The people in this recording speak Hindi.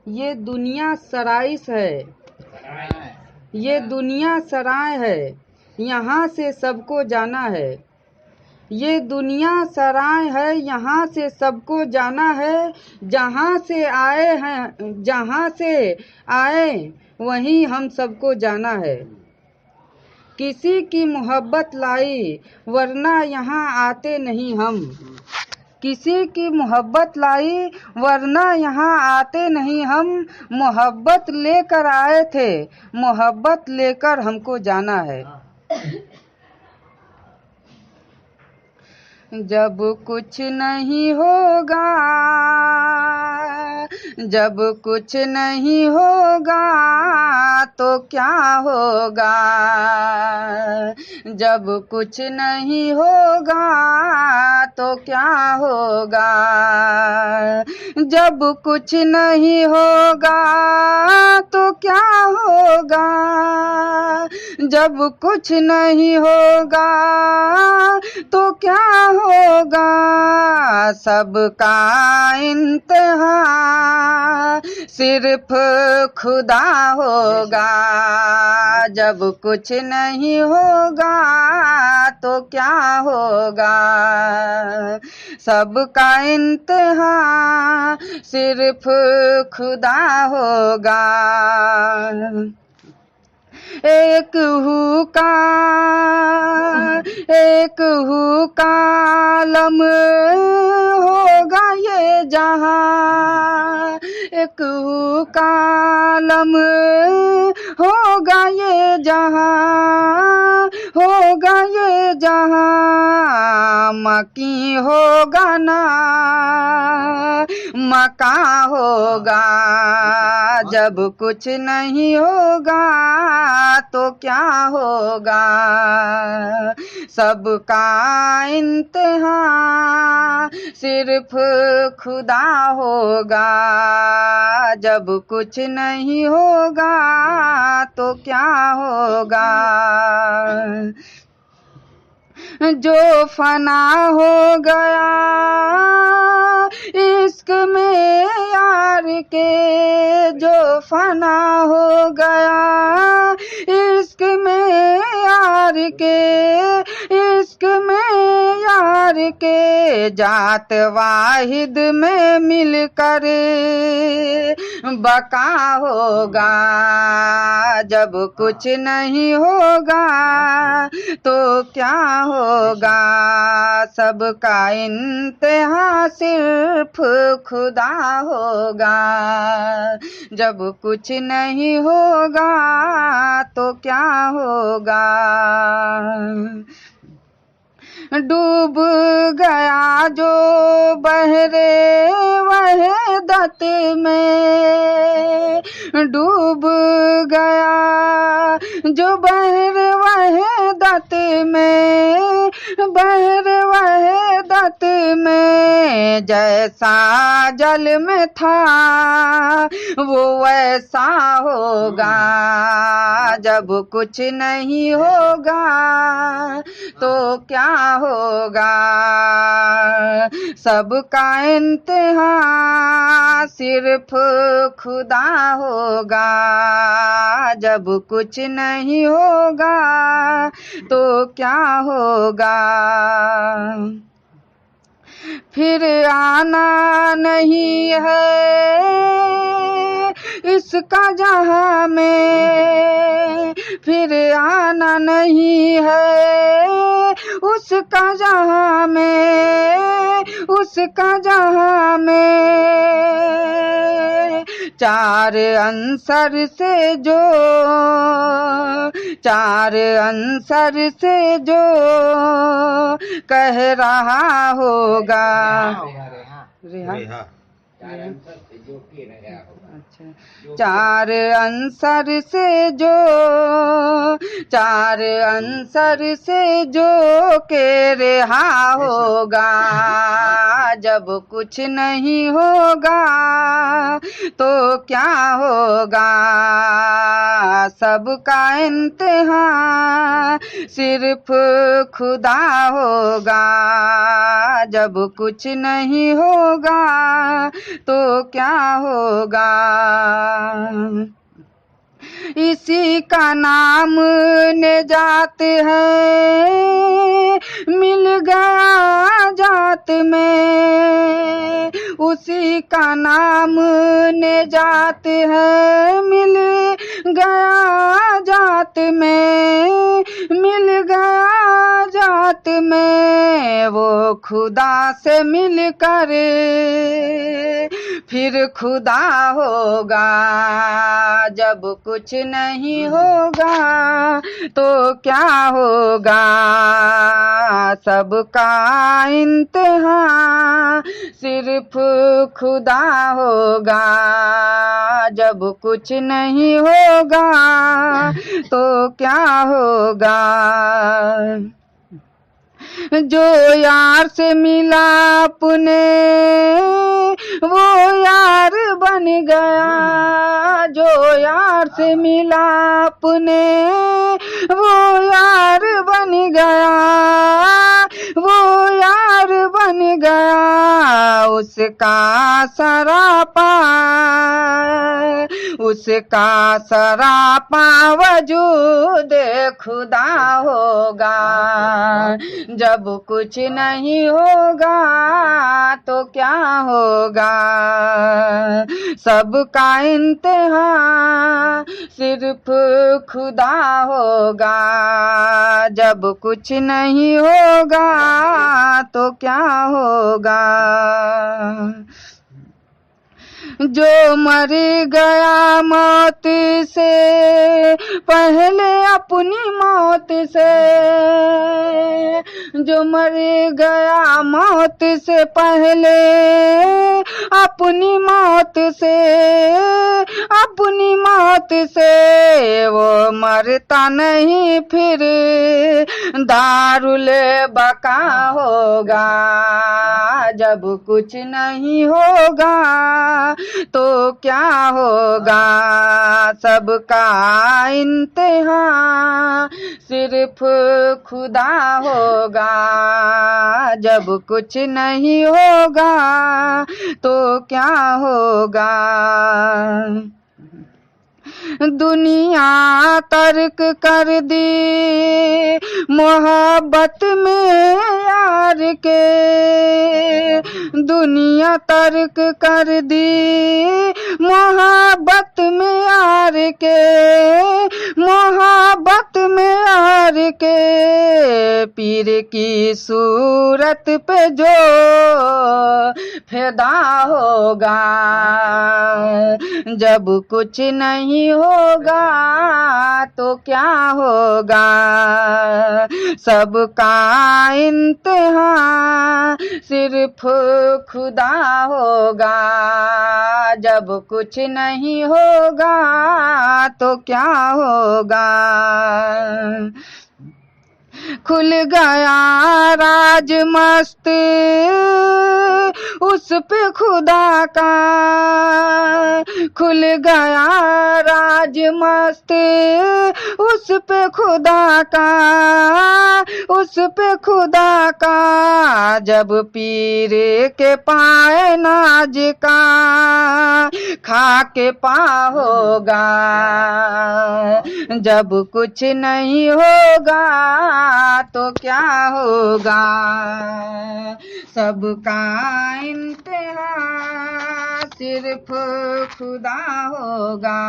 ये दुनिया सराइस है, ये दुनिया सराय है, यहाँ से सबको जाना है। ये दुनिया सराय है, यहाँ से सबको जाना है। जहाँ से आए हैं, जहाँ से आए वहीं हम सबको जाना है। किसी की मोहब्बत लाई वरना यहाँ आते नहीं हम। किसी की मोहब्बत लाई वरना यहाँ आते नहीं हम। मोहब्बत लेकर आए थे, मोहब्बत लेकर हमको जाना है। जब कुछ नहीं होगा, जब कुछ नहीं होगा तो क्या होगा। जब कुछ नहीं होगा तो क्या होगा। जब कुछ नहीं होगा तो क्या होगा। जब कुछ नहीं होगा तो क्या होगा। सबका इंतहा सिर्फ खुदा होगा। जब कुछ नहीं होगा तो क्या होगा। सबका इंतहा सिर्फ खुदा होगा। एक हुक्का, एक हुक्का आलम होगा ये जहां। एक हुक्का आलम होगा ये जहां, होगा ये जहां। मकी होगा ना मका होगा। जब कुछ नहीं होगा तो क्या होगा। सबका इंतहा सिर्फ खुदा होगा। जब कुछ नहीं होगा तो क्या होगा। जो फना हो गया इश्क में यार के, जो फना हो गया इश्क में यार के, इश्क में यार के। जात वाहिद में मिलकर बका होगा। जब कुछ नहीं होगा तो क्या होगा। सबका इंतहा सिर्फ खुदा होगा। जब कुछ नहीं होगा तो क्या होगा। डूब गया जो बहरे वहदत में, डूब गया जो बहरे वहदत में, बहरे वहदत में। जैसा जल में था वो वैसा होगा। जब कुछ नहीं होगा तो क्या होगा। सबका इंतहा सिर्फ खुदा होगा। जब कुछ नहीं होगा तो क्या होगा। फिर आना नहीं है इसका जहां में, फिर आना नहीं है उसका जहां में, उसका जहां में। चार अंसर से जो, चार अंसर से जो कह रहा होगा। रेहा अच्छा। चार अंसर से जो, चार अंसर से जो के रहा होगा। जब कुछ नहीं होगा तो क्या होगा। सबका इम्तिहान सिर्फ खुदा होगा। जब कुछ नहीं होगा तो क्या होगा। इसी का नाम निजात है, मिल गया जात में। उसी का नाम निजात है, मिल गया जात में, मिल गया जात में। वो खुदा से मिलकर फिर खुदा होगा। जब कुछ नहीं होगा तो क्या होगा। सबका इम्तिहान सिर्फ खुदा होगा। जब कुछ नहीं होगा तो क्या होगा। जो यार से मिला अपने वो यार बन गया। जो यार से मिला अपने वो यार बन गया। वो यार बन गया। उसका सरापा वजूद खुदा होगा। जब कुछ नहीं होगा तो क्या होगा। सबका इम्तिहान सिर्फ खुदा होगा। जब कुछ नहीं होगा तो क्या होगा। जो मर गया मौत से पहले अपनी मौत से। जो मर गया मौत से पहले अपनी मौत से, अपनी मौत से। वो मरता नहीं फिर दारुल बका होगा। जब कुछ नहीं होगा तो क्या होगा। सबका इम्तिहान सिर्फ खुदा होगा। जब कुछ नहीं होगा तो क्या होगा। दुनिया तर्क कर दी मोहब्बत में यार के। दुनिया तर्क कर दी मोहब्बत में यार के। मोहब्बत में यार के। पीर की सूरत पे जो फिदा होगा। जब कुछ नहीं होगा तो क्या होगा। सबका इम्तिहान सिर्फ खुदा होगा। जब कुछ नहीं होगा तो क्या होगा। खुल गया राज मस्त उस पे खुदा का। खुल गया राज मस्त उस पे खुदा का। उस पे खुदा का। जब पीर के पाए नाज का खा के पा होगा। जब कुछ नहीं होगा तो क्या होगा। सबका इम्तिहान सिर्फ खुदा होगा।